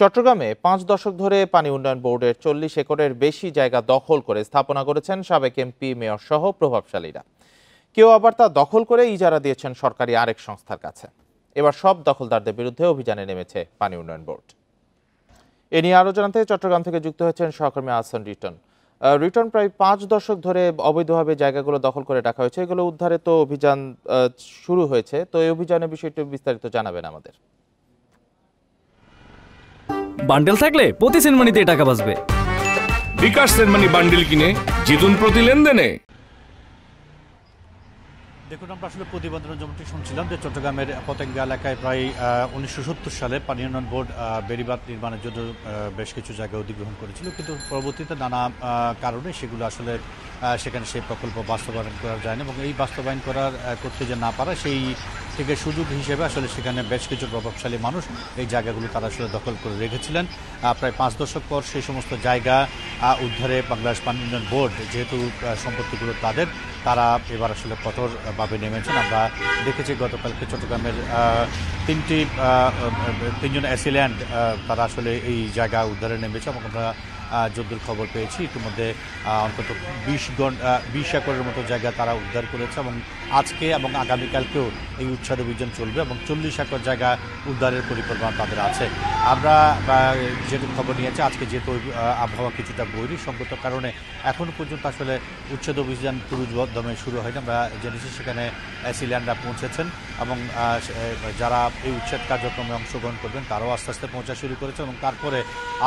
চট্টগ্রামে ৫ দশক ধরে পানি উন্নয়ন বোর্ডের ৪০ একরের বেশি জায়গা দখল করে স্থাপনা করেছেন সাবেক এমপি, মেয়র সহ প্রভাবশালীরা। কেউ আবার তা দখল করে ইজারা দিয়েছেন সরকারি আরেক সংস্থার কাছে। এবার সব দখলদারদের বিরুদ্ধে অভিযানে নেমেছে পানি উন্নয়ন বোর্ড। এ নিয়ে আরো জানাতে চট্টগ্রাম থেকে যুক্ত হয়েছেন সহকর্মী আহসান রিটন। রিটন, প্রায় ৫ দশক ধরে অবৈধভাবে জায়গাগুলো দখল করে রাখা হয়েছে, এগুলো উদ্ধারে তো অভিযান শুরু হয়েছে, তো এই অভিযানের বিষয়টি বিস্তারিত জানাবেন আমাদের। বান্ডেল থাকলে প্রতি সেনমানিতে টাকা বাঁচবে। বিকাশ সেনমানি বান্ডেল কিনে জিতুন প্রতি লেনদেনে। দেখুন, আমরা আসলে প্রতিবেদন যেমনটি শুনছিলাম যে চট্টগ্রামের পতেঙ্গা এলাকায় প্রায় ১৯৭০ সালে পানি উন্নয়ন বোর্ড বেড়িবাঁধ নির্মাণের জন্য বেশ কিছু জায়গা অধিগ্রহণ করেছিল, কিন্তু পরবর্তীতে নানা কারণে সেগুলো আসলে সেখানে সেই প্রকল্প বাস্তবায়ন করা যায়নি এবং এই বাস্তবায়ন করতে যে না পারা সেই থেকে সুযোগ হিসেবে আসলে সেখানে বেশ কিছু প্রভাবশালী মানুষ এই জায়গাগুলো তারা আসলে দখল করে রেখেছিলেন। প্রায় ৫ দশক পর সেই সমস্ত জায়গা উদ্ধারে বাংলাদেশ পানি উন্নয়ন বোর্ড, যেহেতু সম্পত্তিগুলো তাদের, তারা এবার আসলে কঠোরভাবে নেমেছেন। আমরা দেখেছি গতকালকে চট্টগ্রামের তিনজন অ্যাসিল্যান্ড তারা আসলে এই জায়গা উদ্ধারে নেমেছে এবং আমরা যদ্দূর খবর পেয়েছি ইতিমধ্যে অন্তত ২০ একরের মতো জায়গা তারা উদ্ধার করেছে এবং আজকে এবং আগামীকালকেও এই উচ্ছেদ অভিযান চলবে এবং ৪০ একর জায়গা উদ্ধারের পরিকল্পনা তাদের আছে। আমরা যেহেতু খবর নিয়েছি, আজকে যেহেতু আবহাওয়া কিছুটা বৈরীসঙ্গত কারণে এখনও পর্যন্ত আসলে উচ্ছেদ অভিযান পুরুষদমে শুরু হয়নি। আমরা জেনেছি সেখানে অ্যাসিল্যান্ডরা পৌঁছেছেন এবং যারা এই উচ্ছেদ কার্যক্রমে অংশগ্রহণ করবেন তারাও আস্তে আস্তে পৌঁছা শুরু করেছে এবং তারপরে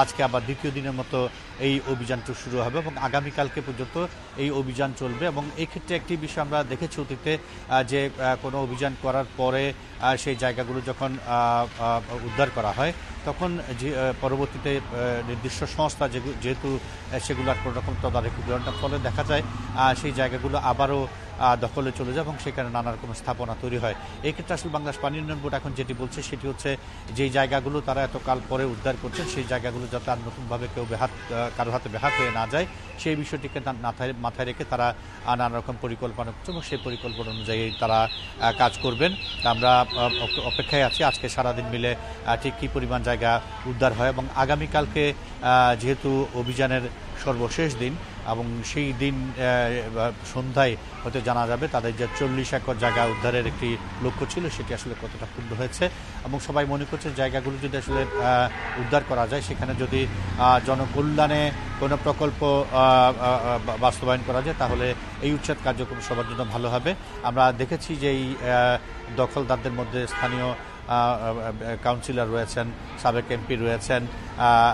আজকে আবার দ্বিতীয় দিনের মতো এই অভিযানটা শুরু হবে এবং আগামীকালকে পর্যন্ত এই অভিযান চলবে। এবং এই ক্ষেত্রে একটি বিষয় আমরা দেখেছি অতীতে যে কোনো অভিযান করার পরে সেই জায়গাগুলো যখন উদ্ধার করা হয় তখন পরবর্তীতে নির্দিষ্ট সংস্থা যেহেতু সেগুলোর কোনো রকম তদারকি গ্রহণের ফলে দেখা যায় সেই জায়গাগুলো আবারও দখলে চলে যায় এবং সেখানে নানা রকম স্থাপনা তৈরি হয়। এই ক্ষেত্রে আসলে বাংলাদেশ পানি উন্নয়ন বোর্ড এখন যেটি বলছে সেটি হচ্ছে যেই জায়গাগুলো তারা এতকাল পরে উদ্ধার করছেন সেই জায়গাগুলো যাতে আর নতুনভাবে কেউ কারো হাতে ব্যাহাত হয়ে না যায় সেই বিষয়টিকে মাথায় রেখে তারা নানা রকম পরিকল্পনা করছে এবং সেই পরিকল্পনা অনুযায়ী তারা কাজ করবেন। আমরা অপেক্ষায় আছি আজকে সারাদিন মিলে ঠিক কী পরিমাণ জায়গা উদ্ধার হয় এবং আগামীকালকে যেহেতু অভিযানের সর্বশেষ দিন এবং সেই দিন সন্ধ্যায় হয়তো জানা যাবে তাদের যে ৪০ একর জায়গা উদ্ধারের একটি লক্ষ্য ছিল সেটি আসলে কতটা পূর্ণ হয়েছে এবং সবাই মনে করছে জায়গাগুলো যদি আসলে উদ্ধার করা যায়, সেখানে যদি জনকল্যাণে কোনো প্রকল্প বাস্তবায়ন করা যায় তাহলে এই উচ্ছেদ কার্যক্রম সবার জন্য ভালো হবে। আমরা দেখেছি যে এই দখলদারদের মধ্যে স্থানীয় কাউন্সিলর রয়েছেন, সাবেক এমপি রয়েছেন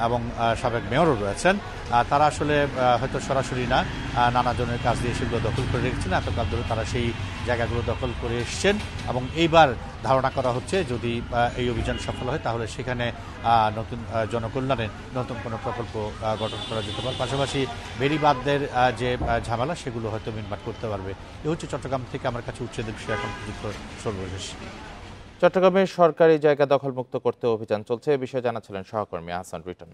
এবং সাবেক মেয়রও রয়েছেন। তারা আসলে হয়তো সরাসরি না, নানা জনের কাজ দিয়ে সেগুলো দখল করে রেখেছেন। এতকাল ধরে তারা সেই জায়গাগুলো দখল করে এসছেন এবং এইবার ধারণা করা হচ্ছে যদি এই অভিযান সফল হয় তাহলে সেখানে নতুন জনকল্যাণে নতুন কোনো প্রকল্প গঠন করা যেতে পারে, পাশাপাশি বেড়িবাঁধের যে ঝামেলা সেগুলো হয়তো মিটমাট করতে পারবে। এ হচ্ছে চট্টগ্রাম থেকে আমার কাছে উচ্ছেদের বিষয়ে এখন পর্যন্ত সর্বশেষ। চট্টগ্রামে সরকারি জায়গা দখলমুক্ত করতে অভিযান চলছে, এ বিষয়ে জানাচ্ছিলেন সহকর্মী আহসান রিটন।